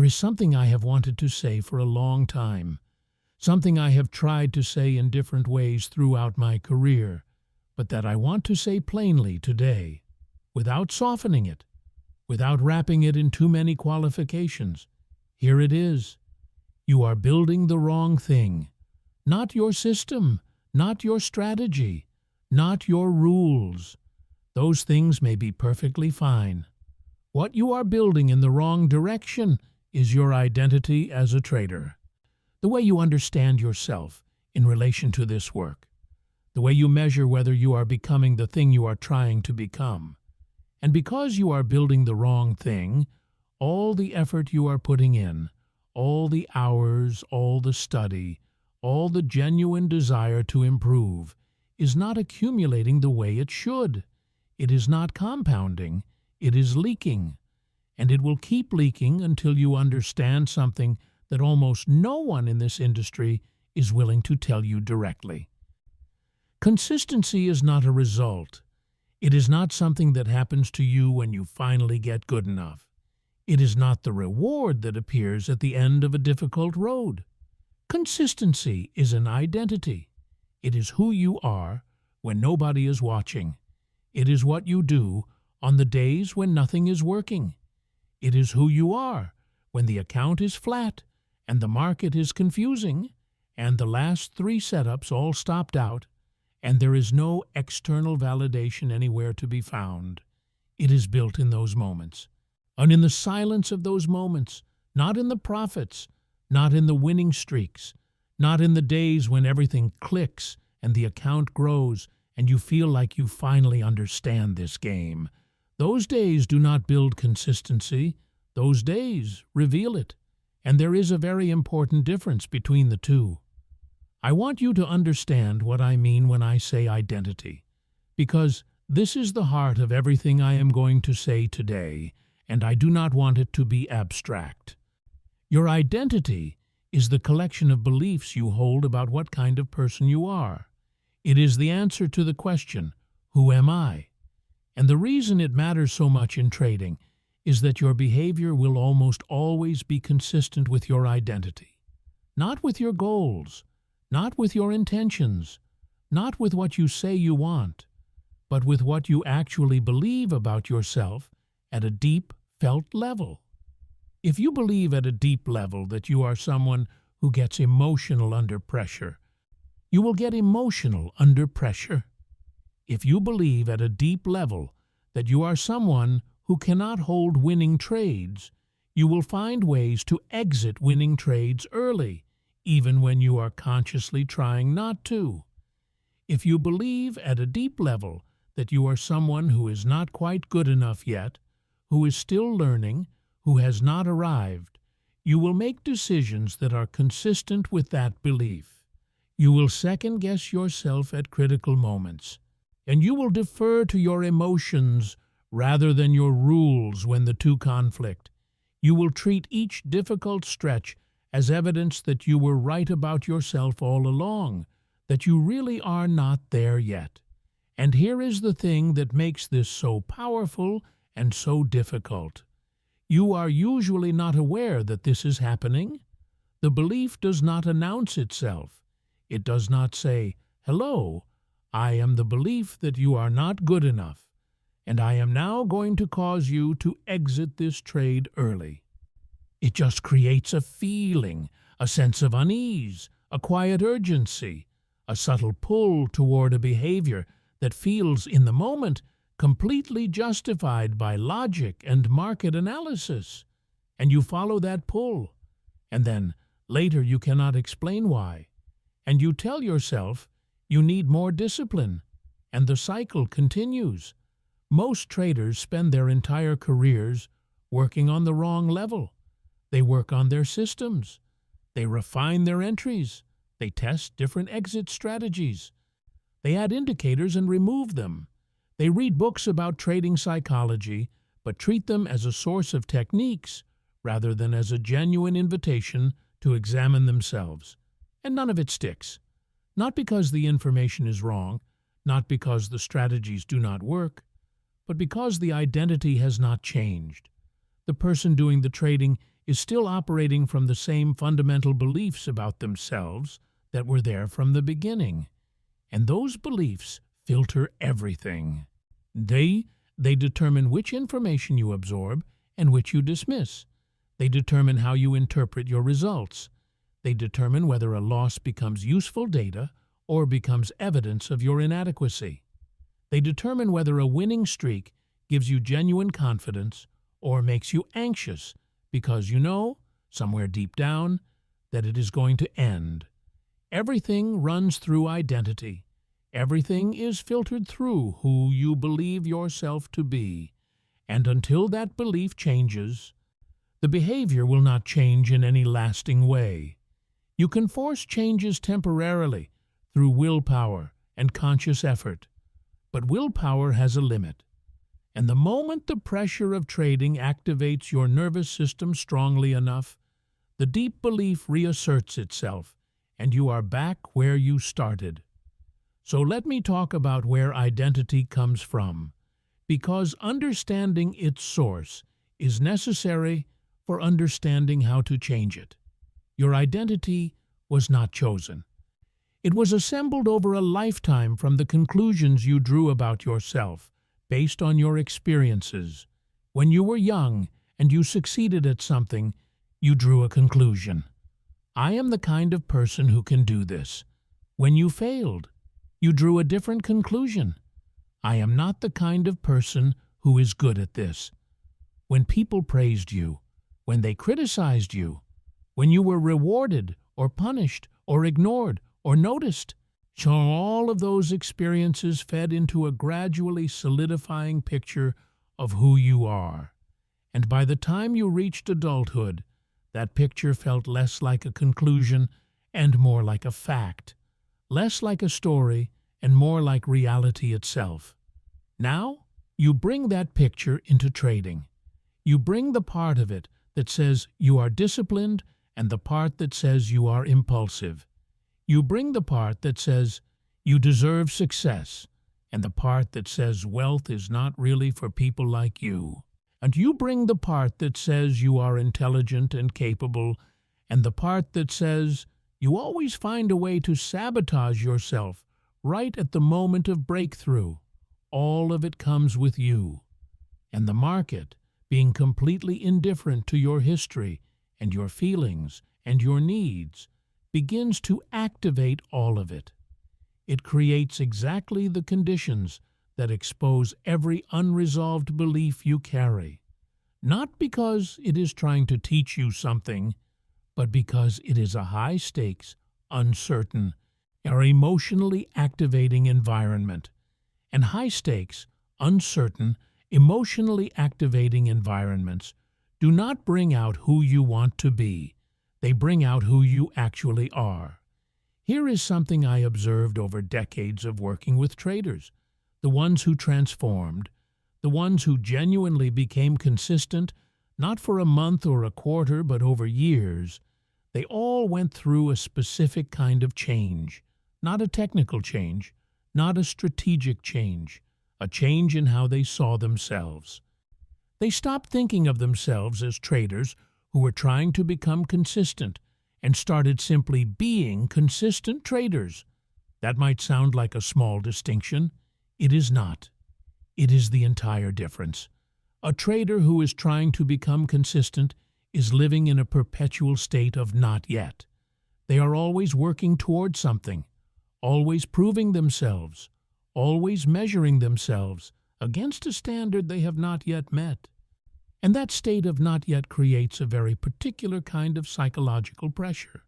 There is something I have wanted to say for a long time, something I have tried to say in different ways throughout my career, but that I want to say plainly today, without softening it, without wrapping it in too many qualifications. Here it is. You are building the wrong thing. Not your system, not your strategy, not your rules. Those things may be perfectly fine. What you are building in the wrong direction is your identity as a trader. The way you understand yourself in relation to this work. The way you measure whether you are becoming the thing you are trying to become. And because you are building the wrong thing, all the effort you are putting in, all the hours, all the study, all the genuine desire to improve, is not accumulating the way it should. It is not compounding, it is leaking. And it will keep leaking until you understand something that almost no one in this industry is willing to tell you directly. Consistency is not a result. It is not something that happens to you when you finally get good enough. It is not the reward that appears at the end of a difficult road. Consistency is an identity. It is who you are when nobody is watching. It is what you do on the days when nothing is working. It is who you are when the account is flat and the market is confusing and the last 3 setups all stopped out and there is no external validation anywhere to be found. It is built in those moments. And in the silence of those moments, not in the profits, not in the winning streaks, not in the days when everything clicks and the account grows and you feel like you finally understand this game. Those days do not build consistency. Those days reveal it. And there is a very important difference between the two. I want you to understand what I mean when I say identity, because this is the heart of everything I am going to say today, and I do not want it to be abstract. Your identity is the collection of beliefs you hold about what kind of person you are. It is the answer to the question, who am I? And the reason it matters so much in trading is that your behavior will almost always be consistent with your identity. Not with your goals, not with your intentions, not with what you say you want, but with what you actually believe about yourself at a deep, felt level. If you believe at a deep level that you are someone who gets emotional under pressure, you will get emotional under pressure. If you believe at a deep level that you are someone who cannot hold winning trades, you will find ways to exit winning trades early, even when you are consciously trying not to. If you believe at a deep level that you are someone who is not quite good enough yet, who is still learning, who has not arrived, you will make decisions that are consistent with that belief. You will second-guess yourself at critical moments, and you will defer to your emotions rather than your rules when the two conflict. You will treat each difficult stretch as evidence that you were right about yourself all along, that you really are not there yet. And here is the thing that makes this so powerful and so difficult. You are usually not aware that this is happening. The belief does not announce itself. It does not say, "Hello, I am the belief that you are not good enough, and I am now going to cause you to exit this trade early." It just creates a feeling, a sense of unease, a quiet urgency, a subtle pull toward a behavior that feels, in the moment, completely justified by logic and market analysis. And you follow that pull. And then, later you cannot explain why. And you tell yourself you need more discipline. And the cycle continues. Most traders spend their entire careers working on the wrong level. They work on their systems. They refine their entries. They test different exit strategies. They add indicators and remove them. They read books about trading psychology, but treat them as a source of techniques rather than as a genuine invitation to examine themselves. And none of it sticks. Not because the information is wrong, not because the strategies do not work, but because the identity has not changed. The person doing the trading is still operating from the same fundamental beliefs about themselves that were there from the beginning. And those beliefs filter everything. They determine which information you absorb and which you dismiss. They determine how you interpret your results. They determine whether a loss becomes useful data or becomes evidence of your inadequacy. They determine whether a winning streak gives you genuine confidence or makes you anxious because you know, somewhere deep down, that it is going to end. Everything runs through identity. Everything is filtered through who you believe yourself to be. And until that belief changes, the behavior will not change in any lasting way. You can force changes temporarily through willpower and conscious effort, but willpower has a limit. And the moment the pressure of trading activates your nervous system strongly enough, the deep belief reasserts itself, and you are back where you started. So let me talk about where identity comes from, because understanding its source is necessary for understanding how to change it. Your identity was not chosen. It was assembled over a lifetime from the conclusions you drew about yourself, based on your experiences. When you were young and you succeeded at something, you drew a conclusion. I am the kind of person who can do this. When you failed, you drew a different conclusion. I am not the kind of person who is good at this. When people praised you, when they criticized you, when you were rewarded or punished or ignored or noticed, so all of those experiences fed into a gradually solidifying picture of who you are. And by the time you reached adulthood, that picture felt less like a conclusion and more like a fact, less like a story and more like reality itself. Now, you bring that picture into trading. You bring the part of it that says you are disciplined and the part that says you are impulsive. You bring the part that says you deserve success and the part that says wealth is not really for people like you. And you bring the part that says you are intelligent and capable and the part that says you always find a way to sabotage yourself right at the moment of breakthrough. All of it comes with you. And the market, being completely indifferent to your history and your feelings and your needs, begins to activate all of it. It creates exactly the conditions that expose every unresolved belief you carry, not because it is trying to teach you something, but because it is a high-stakes, uncertain, or emotionally activating environment. And high-stakes, uncertain, emotionally activating environments do not bring out who you want to be. They bring out who you actually are. Here is something I observed over decades of working with traders, the ones who transformed, the ones who genuinely became consistent, not for a month or a quarter, but over years. They all went through a specific kind of change, not a technical change, not a strategic change, a change in how they saw themselves. They stopped thinking of themselves as traders who were trying to become consistent and started simply being consistent traders. That might sound like a small distinction. It is not. It is the entire difference. A trader who is trying to become consistent is living in a perpetual state of not yet. They are always working toward something, always proving themselves, always measuring themselves against a standard they have not yet met. And that state of not yet creates a very particular kind of psychological pressure.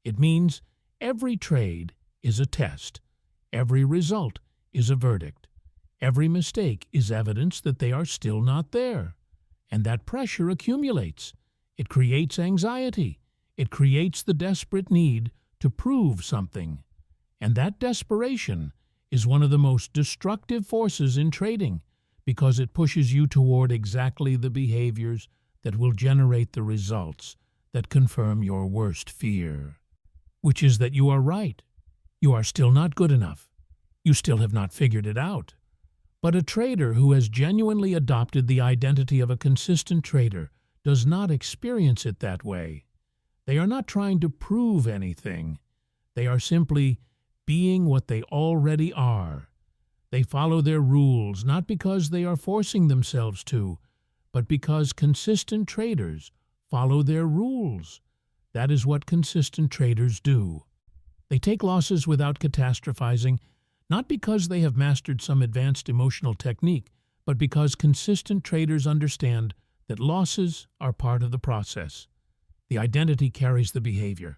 It means every trade is a test. Every result is a verdict. Every mistake is evidence that they are still not there. And that pressure accumulates. It creates anxiety. It creates the desperate need to prove something. And that desperation is one of the most destructive forces in trading, because it pushes you toward exactly the behaviors that will generate the results that confirm your worst fear, which is that you are right. You are still not good enough. You still have not figured it out. But a trader who has genuinely adopted the identity of a consistent trader does not experience it that way. They are not trying to prove anything. They are simply being what they already are. They follow their rules not because they are forcing themselves to, but because consistent traders follow their rules. That is what consistent traders do. They take losses without catastrophizing, not because they have mastered some advanced emotional technique, but because consistent traders understand that losses are part of the process. The identity carries the behavior.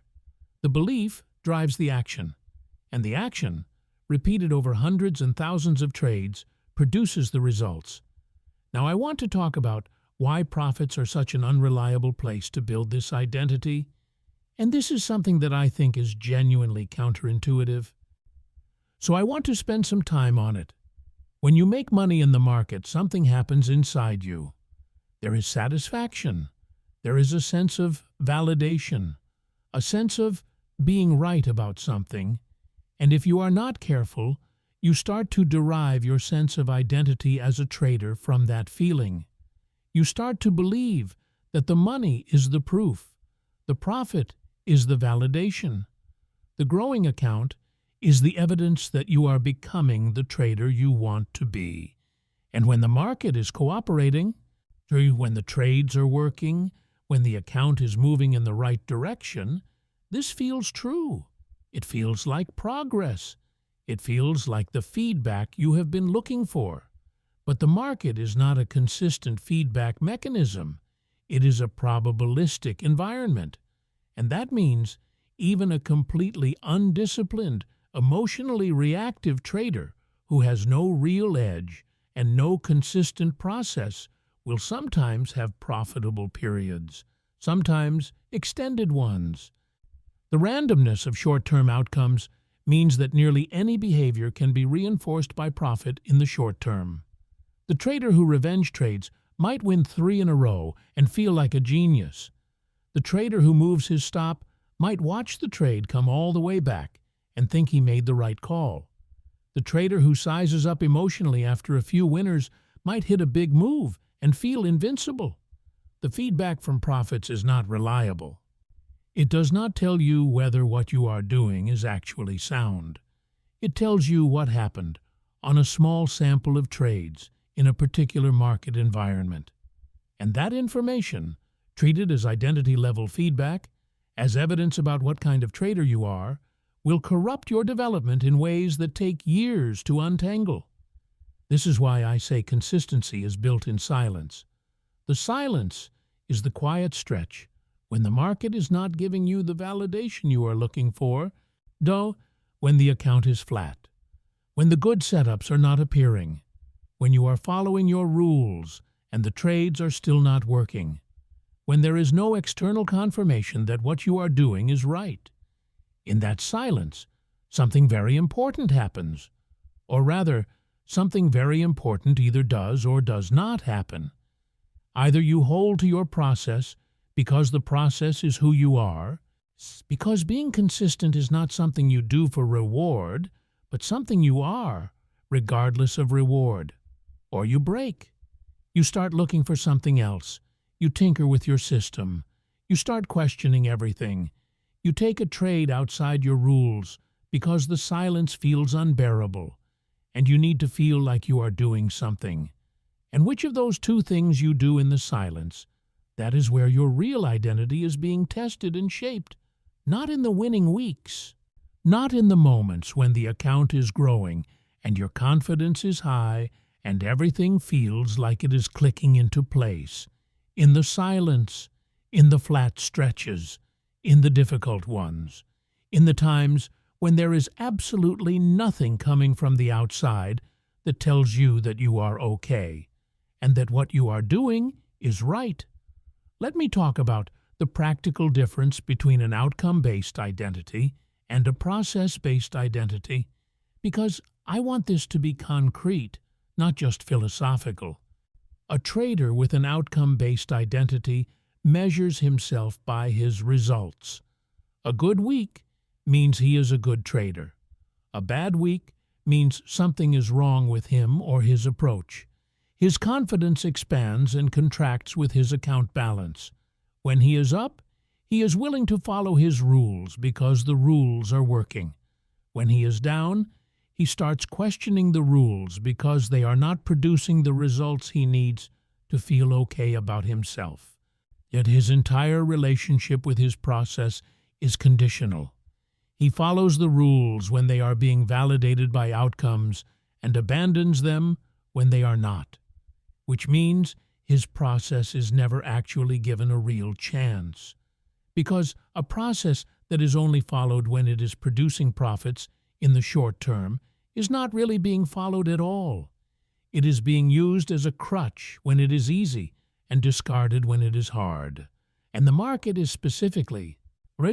The belief drives the action. And the action, repeated over hundreds and thousands of trades, produces the results. Now I want to talk about why profits are such an unreliable place to build this identity. And this is something that I think is genuinely counterintuitive. So I want to spend some time on it. When you make money in the market, something happens inside you. There is satisfaction. There is a sense of validation, a sense of being right about something. And if you are not careful, you start to derive your sense of identity as a trader from that feeling. You start to believe that the money is the proof, the profit is the validation. The growing account is the evidence that you are becoming the trader you want to be. And when the market is cooperating, when the trades are working, when the account is moving in the right direction, this feels true. It feels like progress. It feels like the feedback you have been looking for. But the market is not a consistent feedback mechanism. It is a probabilistic environment. And that means even a completely undisciplined, emotionally reactive trader who has no real edge and no consistent process will sometimes have profitable periods, sometimes extended ones. The randomness of short-term outcomes means that nearly any behavior can be reinforced by profit in the short term. The trader who revenge trades might win 3 in a row and feel like a genius. The trader who moves his stop might watch the trade come all the way back and think he made the right call. The trader who sizes up emotionally after a few winners might hit a big move and feel invincible. The feedback from profits is not reliable. It does not tell you whether what you are doing is actually sound. It tells you what happened on a small sample of trades in a particular market environment. And that information, treated as identity-level feedback, as evidence about what kind of trader you are, will corrupt your development in ways that take years to untangle. This is why I say consistency is built in silence. The silence is the quiet stretch when the market is not giving you the validation you are looking for, though when the account is flat, when the good setups are not appearing, when you are following your rules and the trades are still not working, when there is no external confirmation that what you are doing is right. In that silence, something very important happens. Or rather, something very important either does or does not happen. Either you hold to your process because the process is who you are, because being consistent is not something you do for reward, but something you are, regardless of reward. Or you break. You start looking for something else. You tinker with your system. You start questioning everything. You take a trade outside your rules because the silence feels unbearable, and you need to feel like you are doing something. And which of those two things you do in the silence, that is where your real identity is being tested and shaped, not in the winning weeks, not in the moments when the account is growing and your confidence is high and everything feels like it is clicking into place. In the silence, in the flat stretches, in the difficult ones, in the times when there is absolutely nothing coming from the outside that tells you that you are okay, and that what you are doing is right. Let me talk about the practical difference between an outcome-based identity and a process-based identity, because I want this to be concrete, not just philosophical. A trader with an outcome-based identity measures himself by his results. A good week means he is a good trader. A bad week means something is wrong with him or his approach. His confidence expands and contracts with his account balance. When he is up, he is willing to follow his rules because the rules are working. When he is down, he starts questioning the rules because they are not producing the results he needs to feel okay about himself. Yet his entire relationship with his process is conditional. He follows the rules when they are being validated by outcomes and abandons them when they are not, which means his process is never actually given a real chance. Because a process that is only followed when it is producing profits in the short term is not really being followed at all. It is being used as a crutch when it is easy and discarded when it is hard. And the market is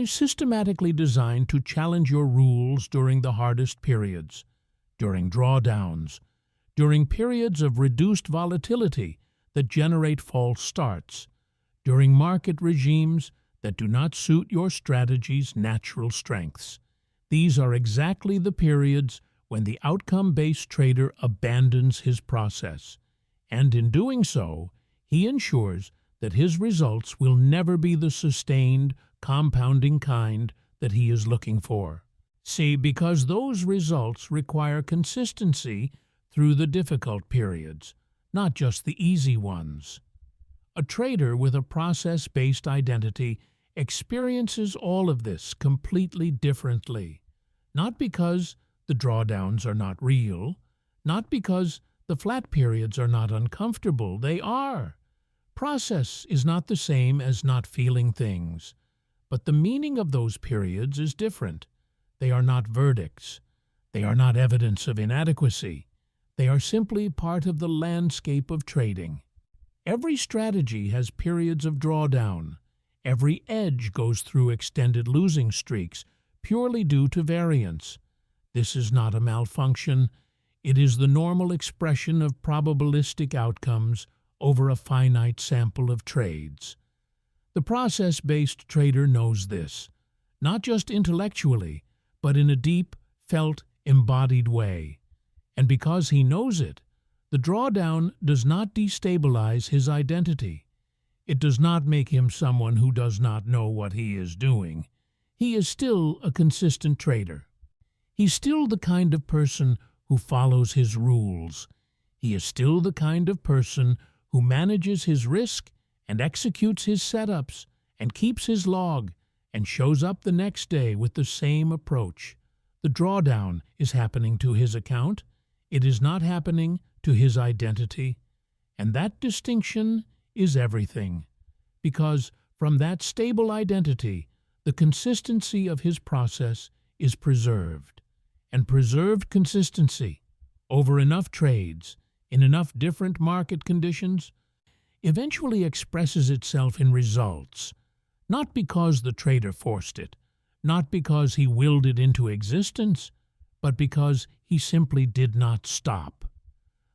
systematically designed to challenge your rules during the hardest periods, during drawdowns, during periods of reduced volatility that generate false starts, during market regimes that do not suit your strategy's natural strengths. These are exactly the periods when the outcome-based trader abandons his process, and in doing so, he ensures that his results will never be the sustained, compounding kind that he is looking for. See, because those results require consistency through the difficult periods, not just the easy ones. A trader with a process-based identity experiences all of this completely differently, not because the drawdowns are not real, not because the flat periods are not uncomfortable. They are. Process is not the same as not feeling things, but the meaning of those periods is different. They are not verdicts. They are not evidence of inadequacy. They are simply part of the landscape of trading. Every strategy has periods of drawdown. Every edge goes through extended losing streaks purely due to variance. This is not a malfunction. It is the normal expression of probabilistic outcomes over a finite sample of trades. The process-based trader knows this, not just intellectually, but in a deep, felt, embodied way. And because he knows it, the drawdown does not destabilize his identity. It does not make him someone who does not know what he is doing. He is still a consistent trader. He's still the kind of person who follows his rules. He is still the kind of person who manages his risk and executes his setups and keeps his log and shows up the next day with the same approach. The drawdown is happening to his account. It is not happening to his identity. And that distinction is everything, because from that stable identity, the consistency of his process is preserved. And preserved consistency over enough trades, in enough different market conditions, eventually expresses itself in results, not because the trader forced it, not because he willed it into existence, but because he simply did not stop.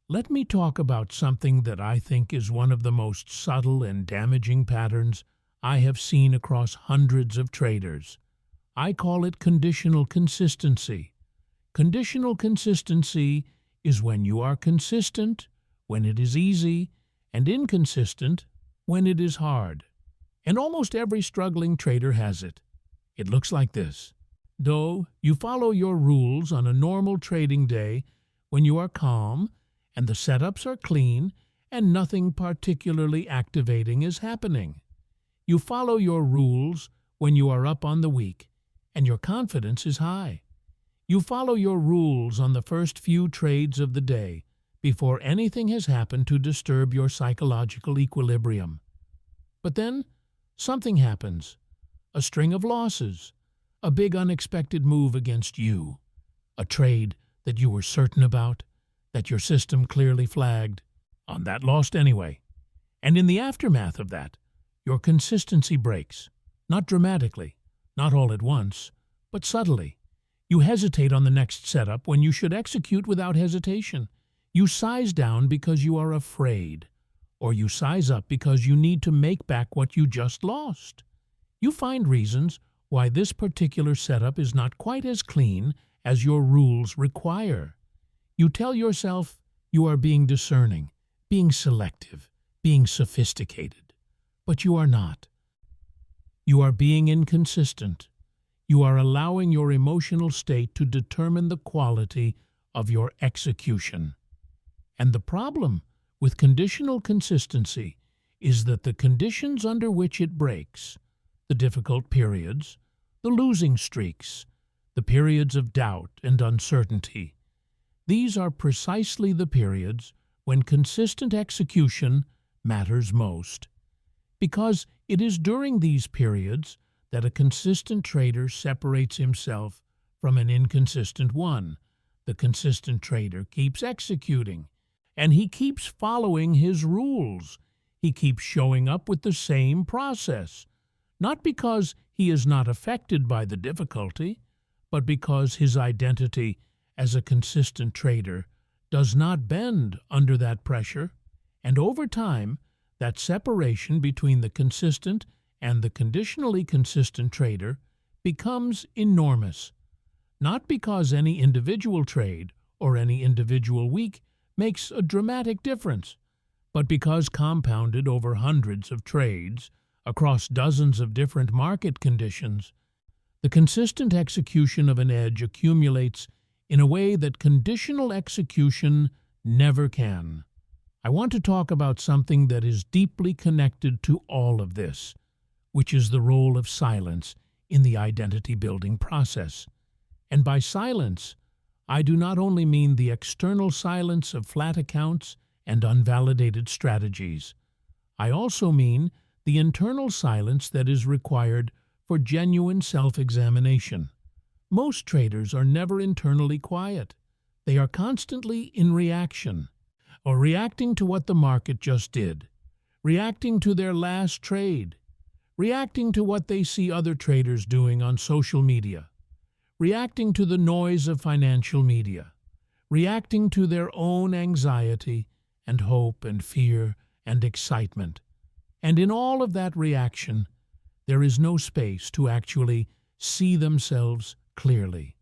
Let me talk about something that I think is one of the most subtle and damaging patterns I have seen across hundreds of traders. I call it conditional consistency. Conditional consistency is when you are consistent, when it is easy, and inconsistent when it is hard. And almost every struggling trader has it. It looks like this. Though you follow your rules on a normal trading day when you are calm and the setups are clean and nothing particularly activating is happening. You follow your rules when you are up on the week and your confidence is high. You follow your rules on the first few trades of the day before anything has happened to disturb your psychological equilibrium. But then something happens. A string of losses. A big unexpected move against you. A trade that you were certain about, that your system clearly flagged. On that lost anyway. And in the aftermath of that, your consistency breaks. Not dramatically, not all at once, but subtly. You hesitate on the next setup when you should execute without hesitation. You size down because you are afraid, or you size up because you need to make back what you just lost. You find reasons why this particular setup is not quite as clean as your rules require. You tell yourself you are being discerning, being selective, being sophisticated. But you are not. You are being inconsistent. You are allowing your emotional state to determine the quality of your execution. And the problem with conditional consistency is that the conditions under which it breaks, the difficult periods, the losing streaks, the periods of doubt and uncertainty, these are precisely the periods when consistent execution matters most. Because it is during these periods that a consistent trader separates himself from an inconsistent one. The consistent trader keeps executing, and he keeps following his rules. He keeps showing up with the same process, not because he is not affected by the difficulty, but because his identity as a consistent trader does not bend under that pressure, and over time, that separation between the consistent and the conditionally consistent trader becomes enormous, not because any individual trade or any individual week makes a dramatic difference, but because compounded over hundreds of trades across dozens of different market conditions, the consistent execution of an edge accumulates in a way that conditional execution never can. I want to talk about something that is deeply connected to all of this, which is the role of silence in the identity-building process. And by silence, I do not only mean the external silence of flat accounts and unvalidated strategies. I also mean the internal silence that is required for genuine self-examination. Most traders are never internally quiet. They are constantly in reaction, or reacting to what the market just did, reacting to their last trade, reacting to what they see other traders doing on social media, reacting to the noise of financial media, reacting to their own anxiety and hope and fear and excitement. And in all of that reaction, there is no space to actually see themselves clearly,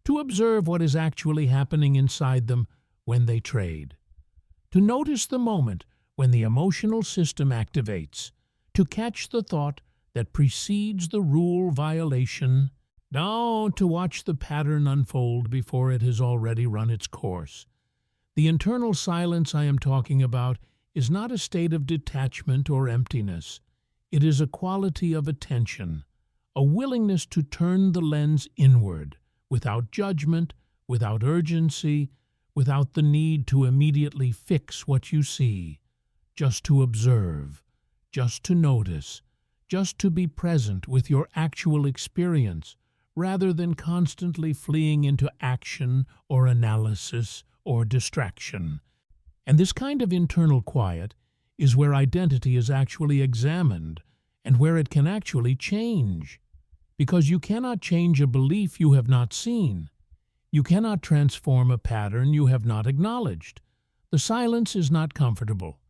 to observe what is actually happening inside them when they trade, to notice the moment when the emotional system activates, to catch the thought that precedes the rule violation, no, to watch the pattern unfold before it has already run its course. The internal silence I am talking about is not a state of detachment or emptiness. It is a quality of attention, a willingness to turn the lens inward, without judgment, without urgency, without the need to immediately fix what you see, just to observe, just to notice, just to be present with your actual experience, rather than constantly fleeing into action or analysis or distraction. And this kind of internal quiet is where identity is actually examined and where it can actually change. Because you cannot change a belief you have not seen. You cannot transform a pattern you have not acknowledged. The silence is not comfortable.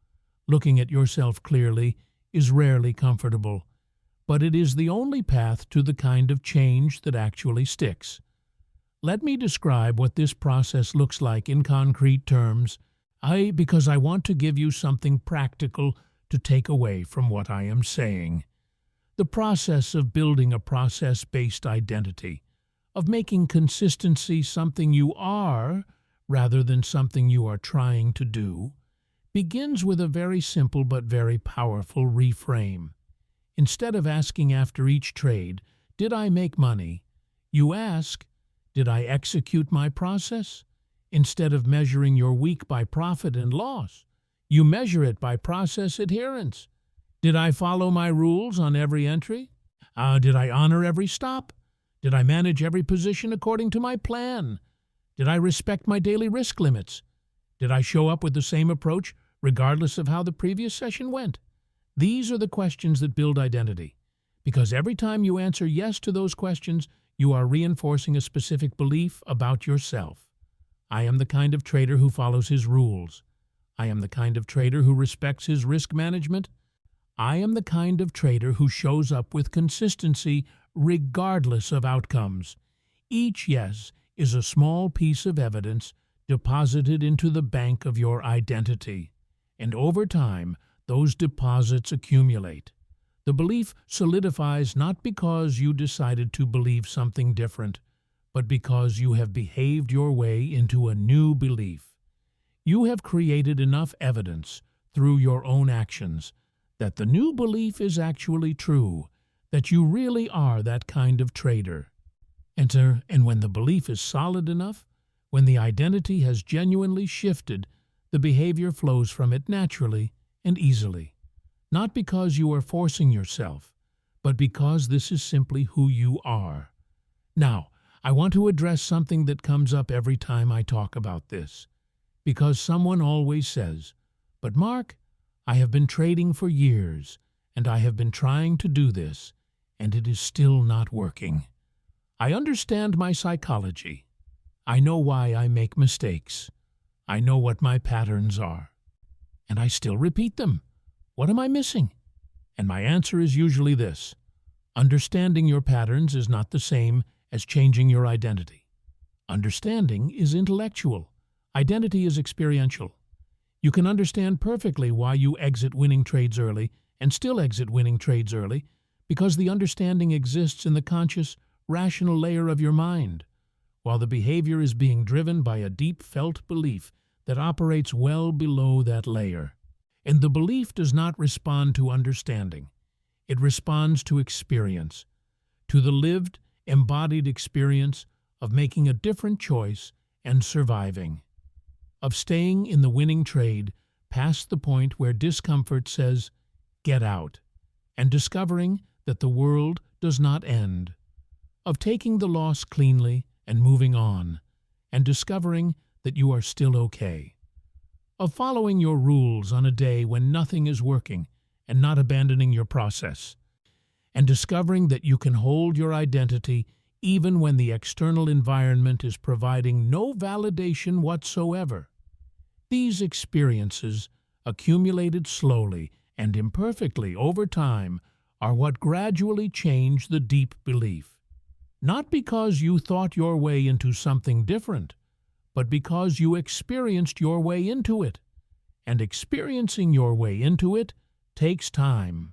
Looking at yourself clearly is rarely comfortable, but it is the only path to the kind of change that actually sticks. Let me describe what this process looks like in concrete terms, because I want to give you something practical to take away from what I am saying. The process of building a process-based identity, of making consistency something you are rather than something you are trying to do, begins with a very simple but very powerful reframe. Instead of asking after each trade, "Did I make money?" you ask, "Did I execute my process?" Instead of measuring your week by profit and loss, you measure it by process adherence. Did I follow my rules on every entry? Did I honor every stop? Did I manage every position according to my plan? Did I respect my daily risk limits? Did I show up with the same approach regardless of how the previous session went? These are the questions that build identity, because every time you answer yes to those questions, you are reinforcing a specific belief about yourself. I am the kind of trader who follows his rules. I am the kind of trader who respects his risk management. I am the kind of trader who shows up with consistency regardless of outcomes. Each yes is a small piece of evidence deposited into the bank of your identity. and over time, those deposits accumulate. The belief solidifies not because you decided to believe something different, but because you have behaved your way into a new belief. You have created enough evidence through your own actions that the new belief is actually true, that you really are that kind of trader. And when the belief is solid enough, when the identity has genuinely shifted, the behavior flows from it naturally and easily. Not because you are forcing yourself, but because this is simply who you are. Now, I want to address something that comes up every time I talk about this. Because someone always says, "But Mark, I have been trading for years, and I have been trying to do this, and it is still not working. I understand my psychology. I know why I make mistakes. I know what my patterns are. And I still repeat them. What am I missing?" And my answer is usually this: understanding your patterns is not the same as changing your identity. Understanding is intellectual. Identity is experiential. You can understand perfectly why you exit winning trades early and still exit winning trades early, because the understanding exists in the conscious, rational layer of your mind, while the behavior is being driven by a deep-felt belief that operates well below that layer. And the belief does not respond to understanding. It responds to experience, to the lived, embodied experience of making a different choice and surviving, of staying in the winning trade past the point where discomfort says, "Get out," and discovering that the world does not end, of taking the loss cleanly and moving on, and discovering that you are still okay, of following your rules on a day when nothing is working and not abandoning your process, and discovering that you can hold your identity even when the external environment is providing no validation whatsoever. These experiences, accumulated slowly and imperfectly over time, are what gradually change the deep belief. Not because you thought your way into something different, but because you experienced your way into it. And experiencing your way into it takes time.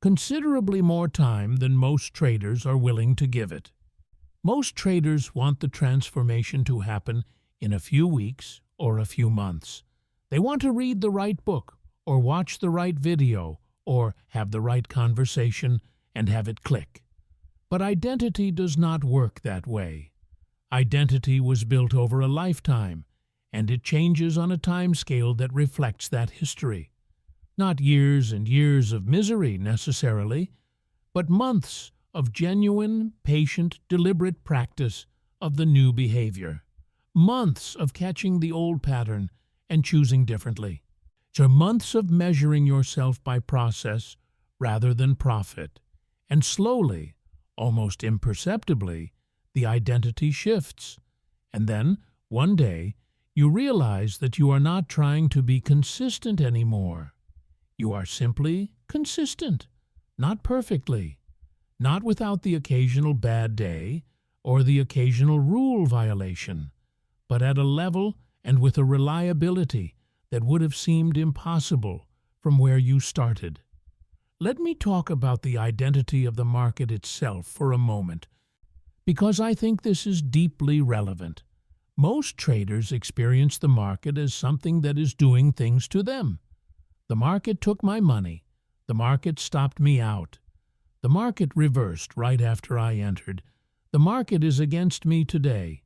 Considerably more time than most traders are willing to give it. Most traders want the transformation to happen in a few weeks or a few months. They want to read the right book, or watch the right video, or have the right conversation and have it click. But identity does not work that way. Identity was built over a lifetime, and it changes on a time scale that reflects that history. Not years and years of misery necessarily, but months of genuine, patient, deliberate practice of the new behavior. Months of catching the old pattern and choosing differently. So months of measuring yourself by process rather than profit. And slowly, almost imperceptibly, the identity shifts. And then, one day, you realize that you are not trying to be consistent anymore. You are simply consistent, not perfectly, not without the occasional bad day or the occasional rule violation, but at a level and with a reliability that would have seemed impossible from where you started. Let me talk about the identity of the market itself for a moment, because I think this is deeply relevant. Most traders experience the market as something that is doing things to them. The market took my money. The market stopped me out. The market reversed right after I entered. The market is against me today.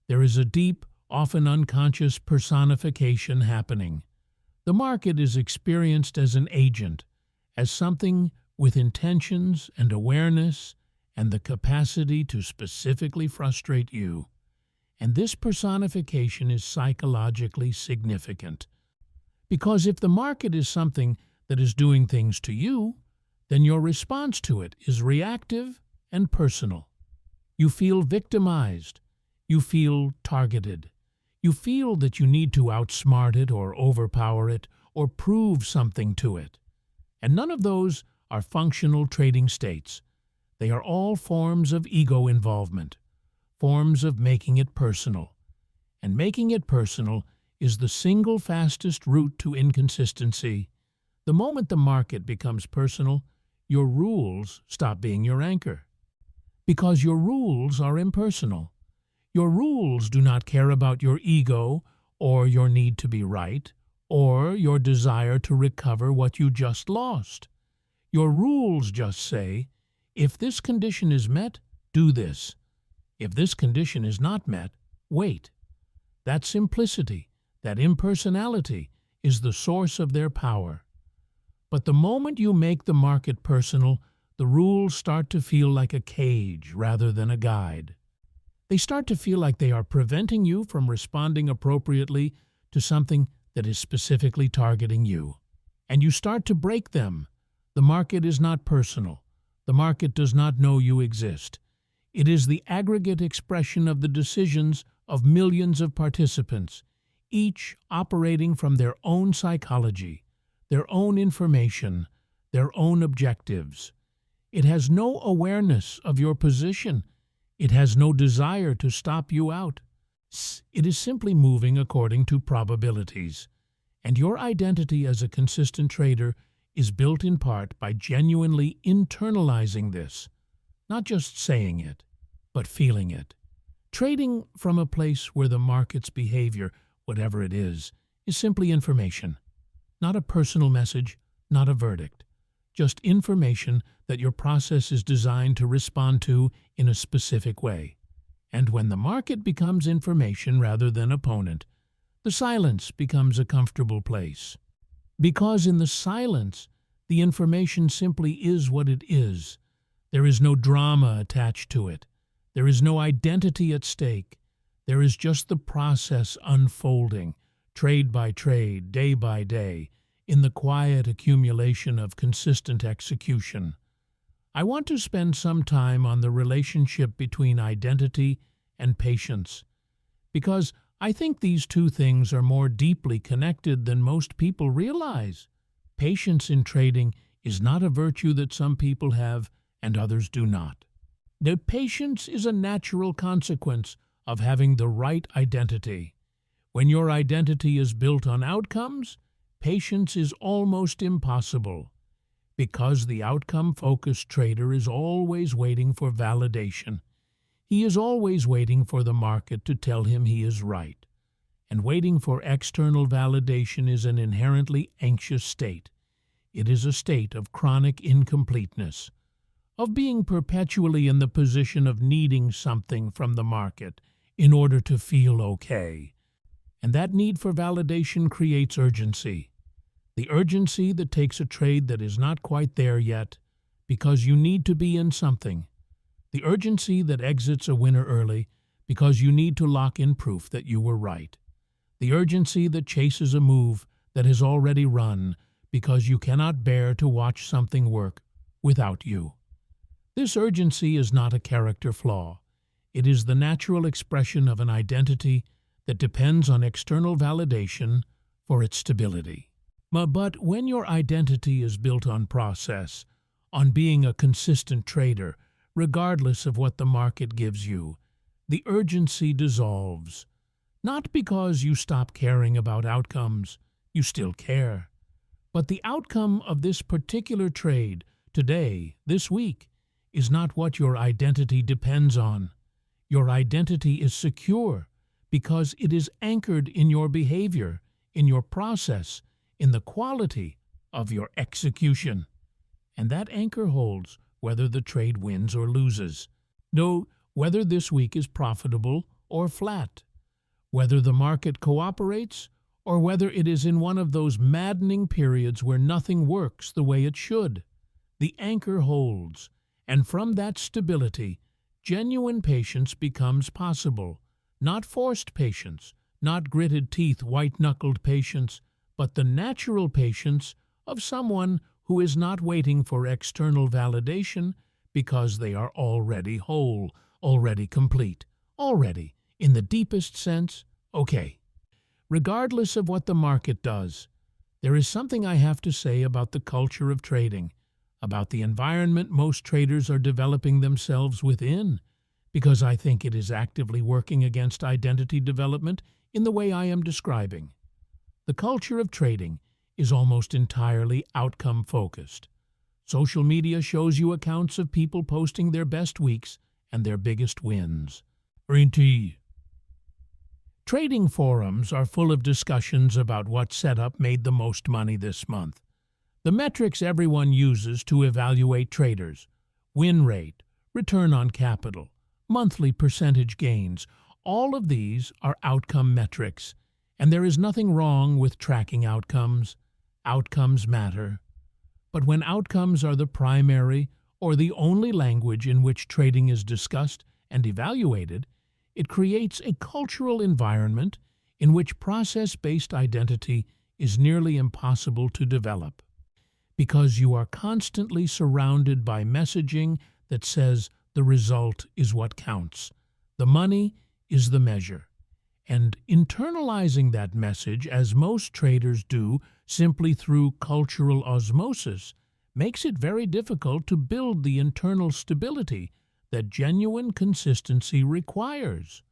There is a deep, often unconscious personification happening. The market is experienced as an agent, as something with intentions and awareness and the capacity to specifically frustrate you. And this personification is psychologically significant. Because if the market is something that is doing things to you, then your response to it is reactive and personal. You feel victimized. You feel targeted. You feel that you need to outsmart it or overpower it or prove something to it. And none of those are functional trading states. They are all forms of ego involvement, forms of making it personal. And making it personal is the single fastest route to inconsistency. The moment the market becomes personal, your rules stop being your anchor. Because your rules are impersonal. Your rules do not care about your ego or your need to be right or your desire to recover what you just lost. Your rules just say, if this condition is met, do this. If this condition is not met, wait. That simplicity, that impersonality, is the source of their power. But the moment you make the market personal, the rules start to feel like a cage rather than a guide. They start to feel like they are preventing you from responding appropriately to something that is specifically targeting you. And you start to break them. The market is not personal. The market does not know you exist. It is the aggregate expression of the decisions of millions of participants, each operating from their own psychology, their own information, their own objectives. It has no awareness of your position. It has no desire to stop you out. It is simply moving according to probabilities. And your identity as a consistent trader is built in part by genuinely internalizing this, not just saying it, but feeling it. Trading from a place where the market's behavior, whatever it is simply information. Not a personal message, not a verdict. Just information that your process is designed to respond to in a specific way. And when the market becomes information rather than opponent, the silence becomes a comfortable place. Because in the silence, the information simply is what it is. There is no drama attached to it. There is no identity at stake. There is just the process unfolding, trade by trade, day by day, in the quiet accumulation of consistent execution. I want to spend some time on the relationship between identity and patience, because I think these two things are more deeply connected than most people realize. Patience in trading is not a virtue that some people have and others do not. The patience is a natural consequence of having the right identity. When your identity is built on outcomes, patience is almost impossible, because the outcome-focused trader is always waiting for validation. He is always waiting for the market to tell him he is right. And waiting for external validation is an inherently anxious state. It is a state of chronic incompleteness, of being perpetually in the position of needing something from the market in order to feel okay. And that need for validation creates urgency. The urgency that takes a trade that is not quite there yet because you need to be in something. The urgency that exits a winner early because you need to lock in proof that you were right. The urgency that chases a move that has already run because you cannot bear to watch something work without you. This urgency is not a character flaw. It is the natural expression of an identity that depends on external validation for its stability. But when your identity is built on process, on being a consistent trader, regardless of what the market gives you, the urgency dissolves. Not because you stop caring about outcomes, you still care. But the outcome of this particular trade, today, this week, is not what your identity depends on. Your identity is secure because it is anchored in your behavior, in your process, in the quality of your execution. And that anchor holds whether the trade wins or loses. No, whether this week is profitable or flat. Whether the market cooperates or whether it is in one of those maddening periods where nothing works the way it should. The anchor holds, and from that stability, genuine patience becomes possible. Not forced patience, not gritted teeth, white-knuckled patience, but the natural patience of someone who is not waiting for external validation because they are already whole, already complete, already, in the deepest sense, okay. Regardless of what the market does, there is something I have to say about the culture of trading, about the environment most traders are developing themselves within, because I think it is actively working against identity development in the way I am describing. The culture of trading is almost entirely outcome-focused. Social media shows you accounts of people posting their best weeks and their biggest wins. Green tea. Trading forums are full of discussions about what setup made the most money this month. The metrics everyone uses to evaluate traders: win rate, return on capital, monthly percentage gains, all of these are outcome metrics, and there is nothing wrong with tracking outcomes. Outcomes matter. But when outcomes are the primary or the only language in which trading is discussed and evaluated, it creates a cultural environment in which process-based identity is nearly impossible to develop, because you are constantly surrounded by messaging that says the result is what counts, the money is the measure. And internalizing that message, as most traders do simply through cultural osmosis, makes it very difficult to build the internal stability that genuine consistency requires.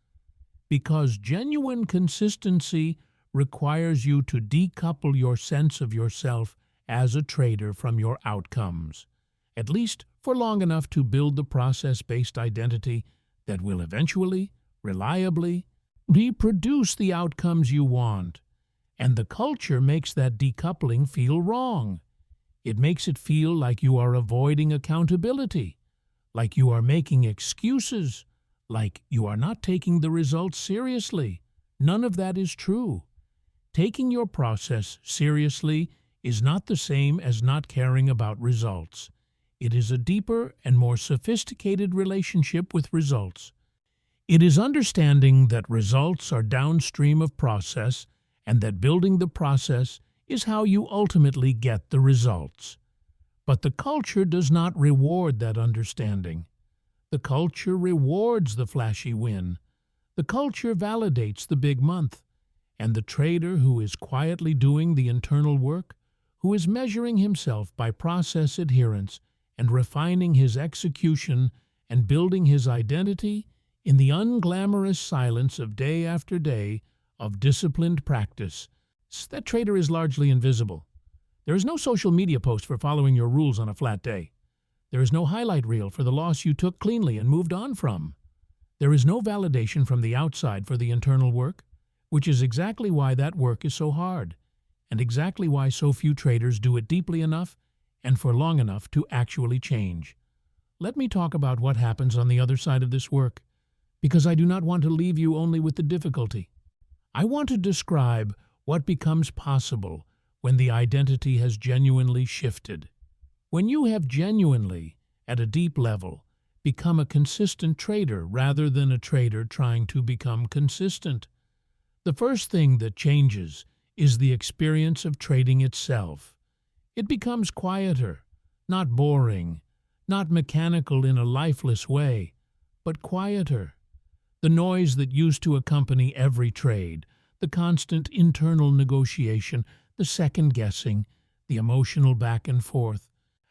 Because genuine consistency requires you to decouple your sense of yourself as a trader from your outcomes, at least for long enough to build the process-based identity that will eventually, reliably, reproduce the outcomes you want. And the culture makes that decoupling feel wrong. It makes it feel like you are avoiding accountability, like you are making excuses, like you are not taking the results seriously. None of that is true. Taking your process seriously is not the same as not caring about results. It is a deeper and more sophisticated relationship with results. It is understanding that results are downstream of process and that building the process is how you ultimately get the results. But the culture does not reward that understanding. The culture rewards the flashy win. The culture validates the big month. And the trader who is quietly doing the internal work, who is measuring himself by process adherence and refining his execution and building his identity in the unglamorous silence of day after day of disciplined practice, that trader is largely invisible. There is no social media post for following your rules on a flat day. There is no highlight reel for the loss you took cleanly and moved on from. There is no validation from the outside for the internal work, which is exactly why that work is so hard, and exactly why so few traders do it deeply enough and for long enough to actually change. Let me talk about what happens on the other side of this work, because I do not want to leave you only with the difficulty. I want to describe what becomes possible when the identity has genuinely shifted. When you have genuinely, at a deep level, become a consistent trader rather than a trader trying to become consistent. The first thing that changes is the experience of trading itself. It becomes quieter, not boring, not mechanical in a lifeless way, but quieter. The noise that used to accompany every trade, the constant internal negotiation, the second-guessing, the emotional back and forth,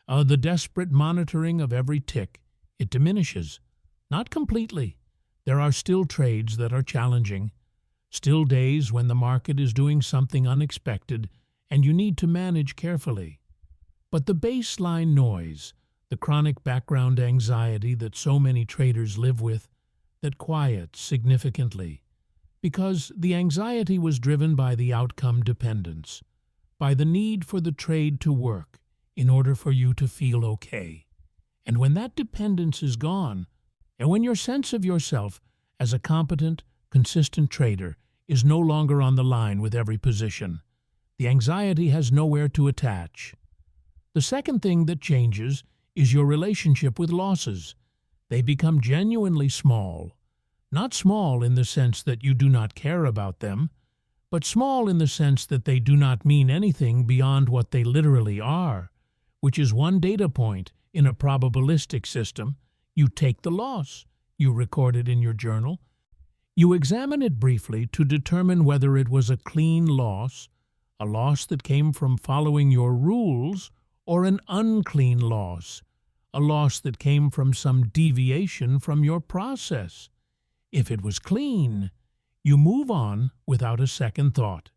the desperate monitoring of every tick, it diminishes. Not completely. There are still trades that are challenging, still days when the market is doing something unexpected and you need to manage carefully. But the baseline noise, the chronic background anxiety that so many traders live with, that quiets significantly, because the anxiety was driven by the outcome dependence, by the need for the trade to work in order for you to feel okay. And when that dependence is gone, and when your sense of yourself as a competent, consistent trader is no longer on the line with every position, the anxiety has nowhere to attach. The second thing that changes is your relationship with losses. They become genuinely small. Not small in the sense that you do not care about them, but small in the sense that they do not mean anything beyond what they literally are, which is one data point in a probabilistic system. You take the loss, you record it in your journal, you examine it briefly to determine whether it was a clean loss, a loss that came from following your rules, or an unclean loss, a loss that came from some deviation from your process. If it was clean, You move on without a second thought.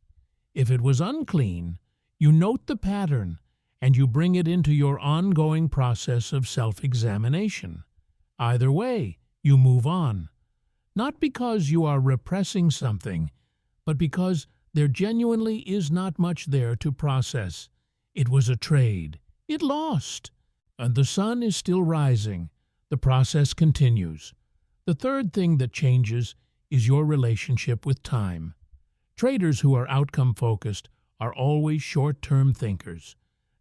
If it was unclean, you note the pattern and you bring it into your ongoing process of self-examination. Either way, you move on. Not because you are repressing something, but because there genuinely is not much there to process. It was a trade. It lost. And the sun is still rising. The process continues. The third thing that changes is your relationship with time. Traders who are outcome-focused are always short-term thinkers.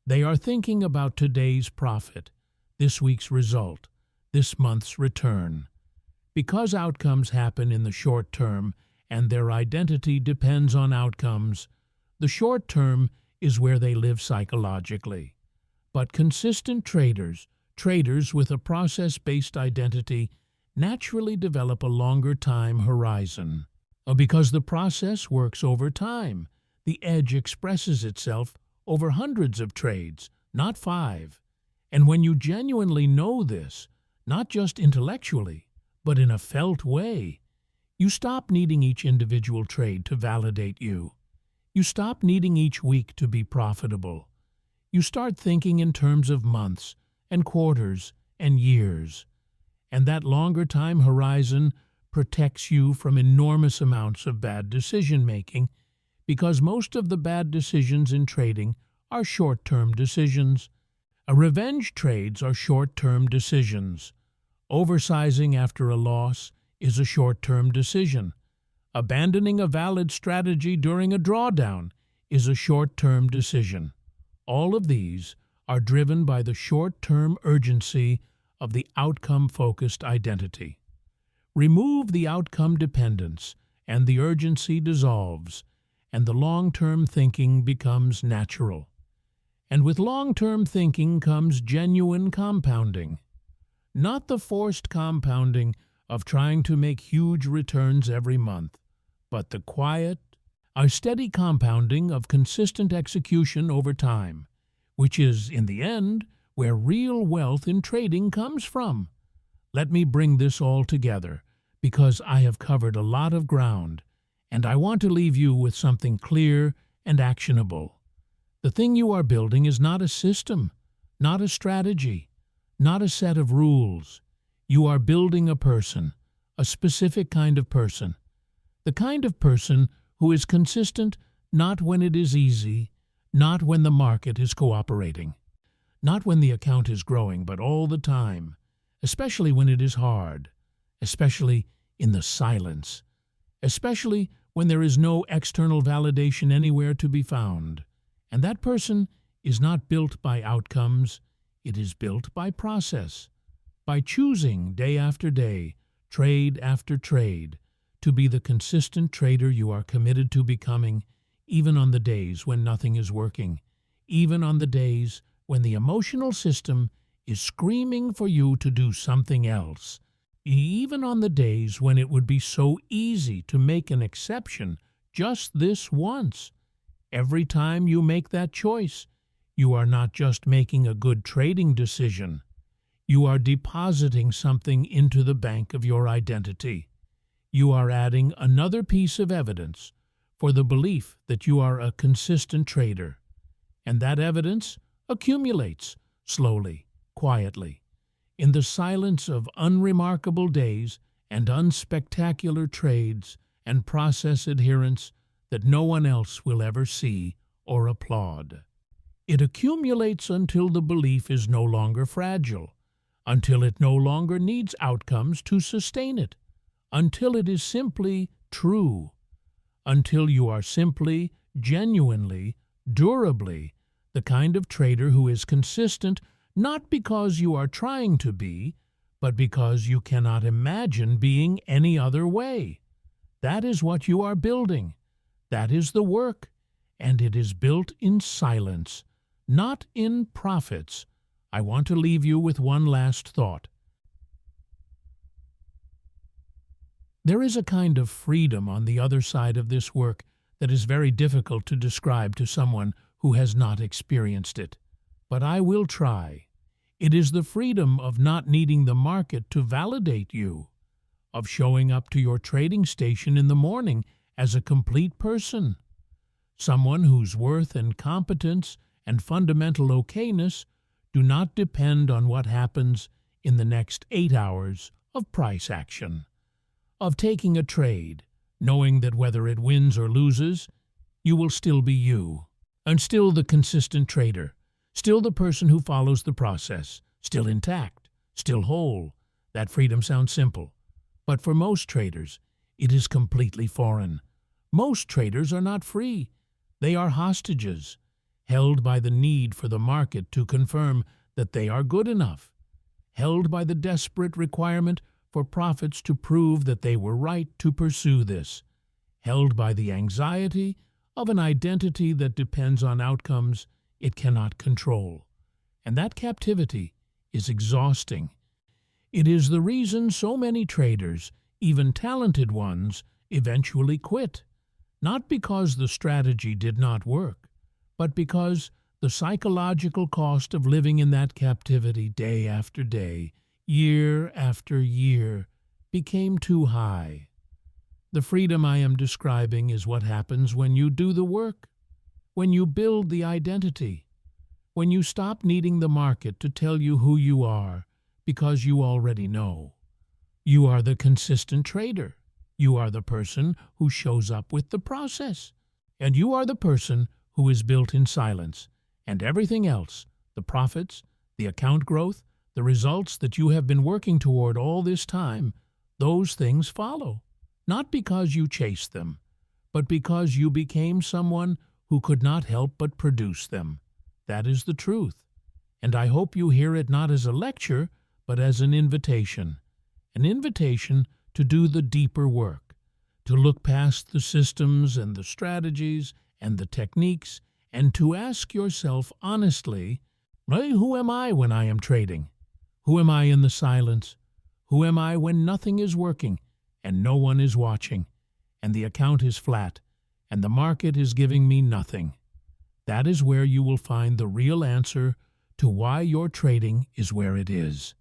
They are thinking about today's profit, this week's result, this month's return. Because outcomes happen in the short term and their identity depends on outcomes, the short term is where they live psychologically. But consistent traders with a process-based identity, naturally develop a longer time horizon. Because the process works over time, the edge expresses itself over hundreds of trades, not 5. And when you genuinely know this, not just intellectually, but in a felt way, you stop needing each individual trade to validate you. You stop needing each week to be profitable. You start thinking in terms of months and quarters and years. And that longer time horizon protects you from enormous amounts of bad decision-making, because most of the bad decisions in trading are short-term decisions. Revenge trades are short-term decisions. Oversizing after a loss is a short-term decision. Abandoning a valid strategy during a drawdown is a short-term decision. All of these are driven by the short-term urgency of the outcome-focused identity. Remove the outcome dependence, and the urgency dissolves, and the long-term thinking becomes natural. And with long-term thinking comes genuine compounding. Not the forced compounding of trying to make huge returns every month, but the quiet, steady compounding of consistent execution over time, which is, in the end, where real wealth in trading comes from. Let me bring this all together, because I have covered a lot of ground, and I want to leave you with something clear and actionable. The thing you are building is not a system, not a strategy, not a set of rules. You are building a person, a specific kind of person. The kind of person who is consistent not when it is easy, not when the market is cooperating, not when the account is growing, but all the time, especially when it is hard, especially in the silence, especially when there is no external validation anywhere to be found. And that person is not built by outcomes, it is built by process, by choosing day after day, trade after trade, to be the consistent trader you are committed to becoming, even on the days when nothing is working, even on the days when the emotional system is screaming for you to do something else, even on the days when it would be so easy to make an exception just this once. Every time you make that choice, you are not just making a good trading decision. You are depositing something into the bank of your identity. You are adding another piece of evidence for the belief that you are a consistent trader. And that evidence accumulates slowly, quietly, in the silence of unremarkable days and unspectacular trades and process adherence that no one else will ever see or applaud. It accumulates until the belief is no longer fragile, until it no longer needs outcomes to sustain it, until it is simply true, until you are simply, genuinely, durably the kind of trader who is consistent not because you are trying to be, but because you cannot imagine being any other way. That is what you are building. That is the work, and it is built in silence, not in profits. I want to leave you with one last thought. There is a kind of freedom on the other side of this work that is very difficult to describe to someone who has not experienced it. But I will try. It is the freedom of not needing the market to validate you, of showing up to your trading station in the morning as a complete person, someone whose worth and competence and fundamental okayness do not depend on what happens in the next 8 hours of price action, of taking a trade, knowing that whether it wins or loses, you will still be you, and still the consistent trader, still the person who follows the process, still intact, still whole. That freedom sounds simple, but for most traders, it is completely foreign. Most traders are not free. They are hostages, held by the need for the market to confirm that they are good enough, held by the desperate requirement for profits to prove that they were right to pursue this, held by the anxiety of an identity that depends on outcomes it cannot control. And that captivity is exhausting. It is the reason so many traders, even talented ones, eventually quit, not because the strategy did not work, but because the psychological cost of living in that captivity day after day, year after year, became too high. The freedom I am describing is what happens when you do the work, when you build the identity, when you stop needing the market to tell you who you are because you already know. You are the consistent trader. You are the person who shows up with the process. And you are the person who is built in silence. And everything else, the profits, the account growth, the results that you have been working toward all this time, those things follow. Not because you chased them, but because you became someone who could not help but produce them. That is the truth. And I hope you hear it not as a lecture, but as an invitation to do the deeper work, to look past the systems and the strategies and the techniques, and to ask yourself honestly, who am I when I am trading? Who am I in the silence? Who am I when nothing is working and no one is watching, and the account is flat, and the market is giving me nothing? That is where you will find the real answer to why your trading is where it is.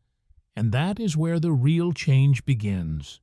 And that is where the real change begins.